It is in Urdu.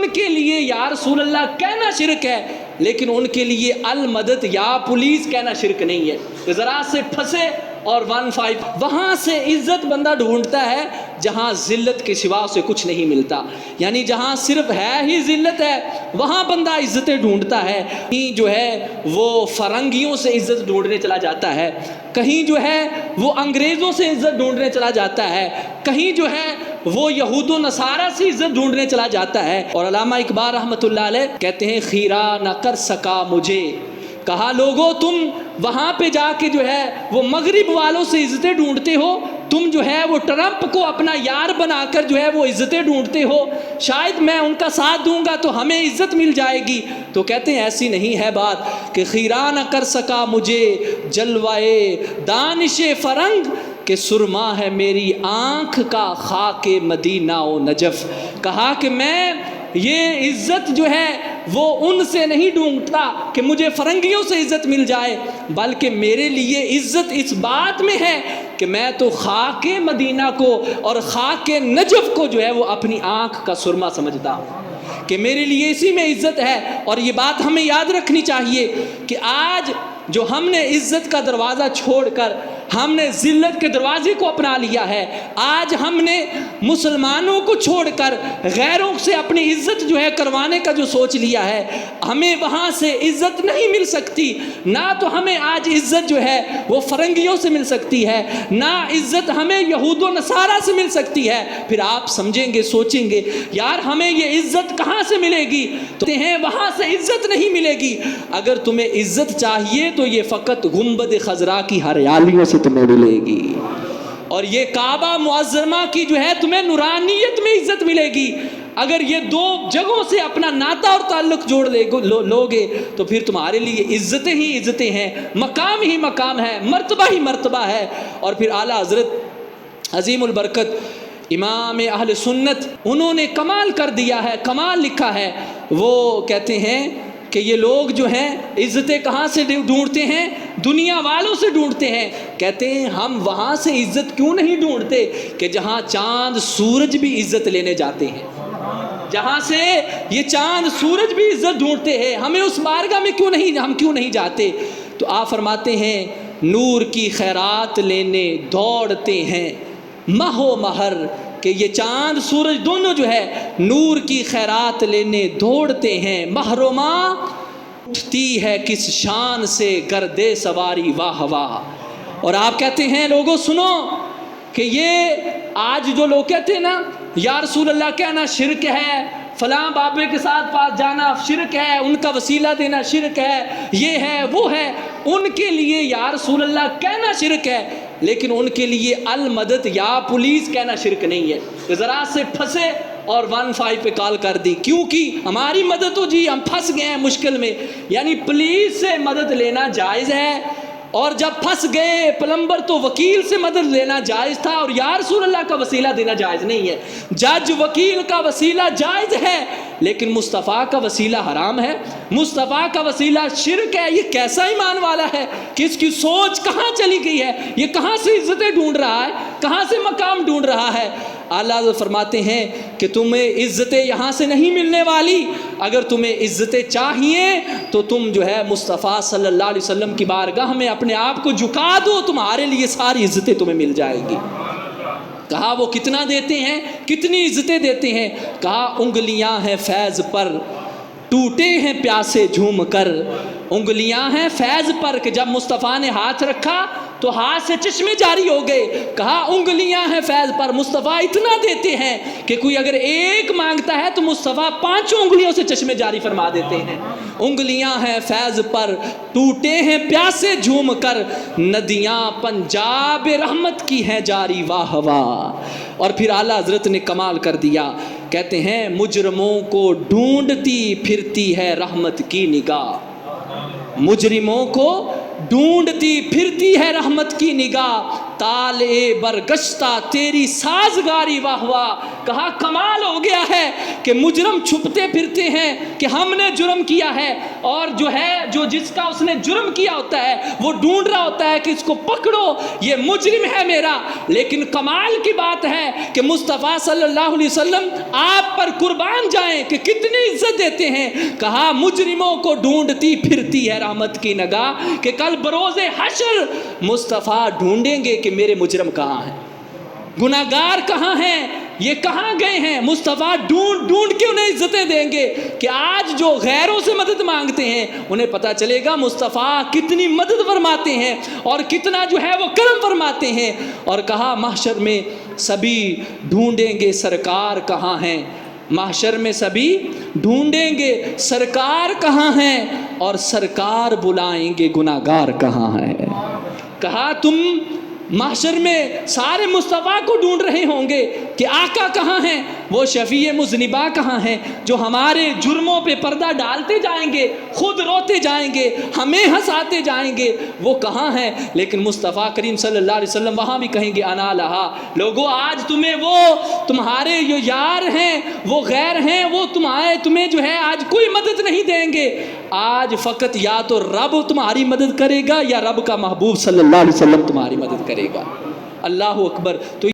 ان کے لیے یا رسول اللہ کہنا شرک ہے، لیکن ان کے لیے المدد یا پولیس کہنا شرک نہیں ہے. کہ ذرا سے پھنسے اور 15 وہاں سے عزت بندہ ڈھونڈتا ہے جہاں ذلت کے سوا سے کچھ نہیں ملتا. یعنی جہاں صرف ہے ہی ذلت ہے وہاں بندہ عزتیں ڈھونڈتا ہے. کہیں جو ہے وہ فرنگیوں سے عزت ڈھونڈنے چلا جاتا ہے، کہیں جو ہے وہ انگریزوں سے عزت ڈھونڈنے چلا جاتا ہے، کہیں جو ہے وہ یہود و نصارہ سے عزت ڈھونڈنے چلا جاتا ہے. اور علامہ اقبال رحمۃ اللہ علیہ کہتے ہیں خیرہ نہ کر سکا مجھے. کہا لوگو تم وہاں پہ جا کے جو ہے وہ مغرب والوں سے عزتیں ڈھونڈتے ہو، تم جو ہے وہ ٹرمپ کو اپنا یار بنا کر جو ہے وہ عزتیں ڈھونڈتے ہو، شاید میں ان کا ساتھ دوں گا تو ہمیں عزت مل جائے گی. تو کہتے ہیں ایسی نہیں ہے بات کہ خیرہ نہ کر سکا مجھے جلوائے دانش فرنگ، کہ سرما ہے میری آنکھ کا خاک مدینہ و نجف. کہا کہ میں یہ عزت جو ہے وہ ان سے نہیں ڈھونڈتا کہ مجھے فرنگیوں سے عزت مل جائے، بلکہ میرے لیے عزت اس بات میں ہے کہ میں تو خاک مدینہ کو اور خاک نجف کو جو ہے وہ اپنی آنکھ کا سرما سمجھتا ہوں، کہ میرے لیے اسی میں عزت ہے. اور یہ بات ہمیں یاد رکھنی چاہیے کہ آج جو ہم نے عزت کا دروازہ چھوڑ کر ہم نے ذلت کے دروازے کو اپنا لیا ہے، آج ہم نے مسلمانوں کو چھوڑ کر غیروں سے اپنی عزت جو ہے کروانے کا جو سوچ لیا ہے، ہمیں وہاں سے عزت نہیں مل سکتی. نہ تو ہمیں آج عزت جو ہے وہ فرنگیوں سے مل سکتی ہے، نہ عزت ہمیں یہود و نصارہ سے مل سکتی ہے. پھر آپ سمجھیں گے، سوچیں گے یار ہمیں یہ عزت کہاں سے ملے گی؟ تو ہیں وہاں سے عزت نہیں ملے گی. اگر تمہیں عزت چاہیے تو یہ فقط گنبد خضرا کی ہریالیوں سے تمہیں ملے گی، اور یہ کعبہ معظمہ کی جو ہے تمہیں نورانیت میں عزت ملے گی. اگر یہ دو جگہوں سے اپنا ناطہ اور تعلق جوڑ لوگے تو پھر تمہارے لیے عزتیں ہی عزتیں ہیں، مقام ہی مقام ہے، مرتبہ ہی مرتبہ ہے. اور پھر اعلیٰ حضرت عظیم البرکت امام اہل سنت انہوں نے کمال کر دیا ہے، کمال لکھا ہے. وہ کہتے ہیں کہ یہ لوگ جو ہیں عزتیں کہاں سے ڈھونڈتے ہیں؟ دنیا والوں سے ڈھونڈتے ہیں. کہتے ہیں ہم وہاں سے عزت کیوں نہیں ڈھونڈتے کہ جہاں چاند سورج بھی عزت لینے جاتے ہیں، جہاں سے یہ چاند سورج بھی عزت ڈھونڈتے ہیں، ہمیں اس بارگاہ میں ہم کیوں نہیں جاتے؟ تو آپ فرماتے ہیں نور کی خیرات لینے دوڑتے ہیں مہ و مہر، کہ یہ چاند سورج دونوں جو ہے نور کی خیرات لینے دوڑتے ہیں. محروما اٹھتی ہے کس شان سے گردے سواری واہ واہ. اور آپ کہتے ہیں لوگوں سنو کہ یہ آج جو لوگ کہتے ہیں نا یا رسول اللہ کہنا شرک ہے، فلاں بابے کے ساتھ پاس جانا شرک ہے، ان کا وسیلہ دینا شرک ہے، یہ ہے وہ ہے، ان کے لیے یا رسول اللہ کہنا شرک ہے، لیکن ان کے لیے المدد یا پولیس کہنا شرک نہیں ہے. ذرا سے پھنسے اور 15 پہ کال کر دی کیونکہ ہماری مدد ہو جی، ہم پھنس گئے ہیں مشکل میں. یعنی پولیس سے مدد لینا جائز ہے، اور جب پھنس گئے پلمبر تو وکیل سے مدد لینا جائز تھا، اور یا رسول اللہ کا وسیلہ دینا جائز نہیں ہے. جج وکیل کا وسیلہ جائز ہے لیکن مصطفیٰ کا وسیلہ حرام ہے، مصطفیٰ کا وسیلہ شرک ہے. یہ کیسا ایمان والا ہے کہ اس کی سوچ کہاں چلی گئی ہے؟ یہ کہاں سے عزتیں ڈھونڈ رہا ہے، کہاں سے مقام ڈھونڈ رہا ہے؟ اللہ فرماتے ہیں کہ تمہیں عزتیں یہاں سے نہیں ملنے والی. اگر تمہیں عزتیں چاہیے تو تم جو ہے مصطفیٰ صلی اللہ علیہ وسلم کی بارگاہ میں اپنے آپ کو جھکا دو، تمہارے لیے ساری عزتیں تمہیں مل جائے گی. کہا وہ کتنا دیتے ہیں، کتنی عزتیں دیتے ہیں؟ کہا انگلیاں ہیں فیض پر ٹوٹے ہیں پیاسے جھوم کر. انگلیاں ہیں فیض پر کہ جب مصطفیٰ نے ہاتھ رکھا تو ہاتھ سے چشمے جاری ہو گئے. کہا انگلیاں ہیں فیض پر. مصطفیٰ اتنا دیتے ہیں کہ کوئی اگر ایک مانگتا ہے تو مصطفیٰ 5 انگلیوں سے چشمے جاری فرما دیتے ہیں. انگلیاں ہیں فیض پر ٹوٹے ہیں پیاسے جھوم کر، ندیاں پنجاب رحمت کی ہیں جاری واہ واہ. اور پھر اعلیٰ حضرت نے کمال کر دیا، کہتے ہیں مجرموں کو ڈھونڈتی پھرتی ہے رحمت کی نگاہ. مجرموں کو ڈھونڈتی پھرتی ہے رحمت کی نگاہ، طالع برگشتہ تیری سازگاری واہ واہ. کہا کمال ہو گیا ہے کہ مجرم چھپتے پھرتے ہیں کہ ہم نے جرم کیا ہے، اور جو جس کا اس نے جرم کیا ہوتا ہے وہ ڈھونڈ رہا ہوتا ہے کہ اس کو پکڑو، یہ مجرم ہے میرا. لیکن کمال کی بات ہے کہ مصطفیٰ صلی اللہ علیہ وسلم آپ پر قربان جائیں کہ کتنی عزت دیتے ہیں. کہا مجرموں کو ڈھونڈتی پھرتی ہے رحمت کی نگاہ، کہ کل بروز حشر مصطفیٰ ڈھونڈیں گے کہ میرے مجرم کہاں ہیں، گناہگار کہاں ہیں، یہ کہاں گئے ہیں. مصطفیٰ ڈھونڈ ڈھونڈ کے انہیں عزتیں دیں گے کہ آج جو غیروں سے مدد مانگتے ہیں انہیں پتہ چلے گا مصطفیٰ کتنی مدد فرماتے ہیں اور کتنا وہ کرم فرماتے ہیں. اور کہا محشر میں سبھی ڈھونڈیں گے سرکار کہاں ہیں، محشر میں سبھی ڈھونڈیں گے سرکار کہاں ہیں، اور سرکار بلائیں گے گناہگار کہاں ہیں. کہا تم محشر میں سارے مصطفیٰ کو ڈھونڈ رہے ہوں گے کہ آقا کہاں ہیں، وہ شفیع مذنبہ کہاں ہیں جو ہمارے جرموں پہ پردہ ڈالتے جائیں گے، خود روتے جائیں گے، ہمیں ہنساتے جائیں گے، وہ کہاں ہیں. لیکن مصطفیٰ کریم صلی اللہ علیہ وسلم وہاں بھی کہیں گے انا لہا. لوگو آج تمہیں وہ تمہارے جو یار ہیں وہ غیر ہیں، وہ تمہیں آج کوئی مدد نہیں دیں گے. آج فقط یا تو رب تمہاری مدد کرے گا یا رب کا محبوب صلی اللہ علیہ وسلم تمہاری مدد کرے گا. اللہ اکبر. تو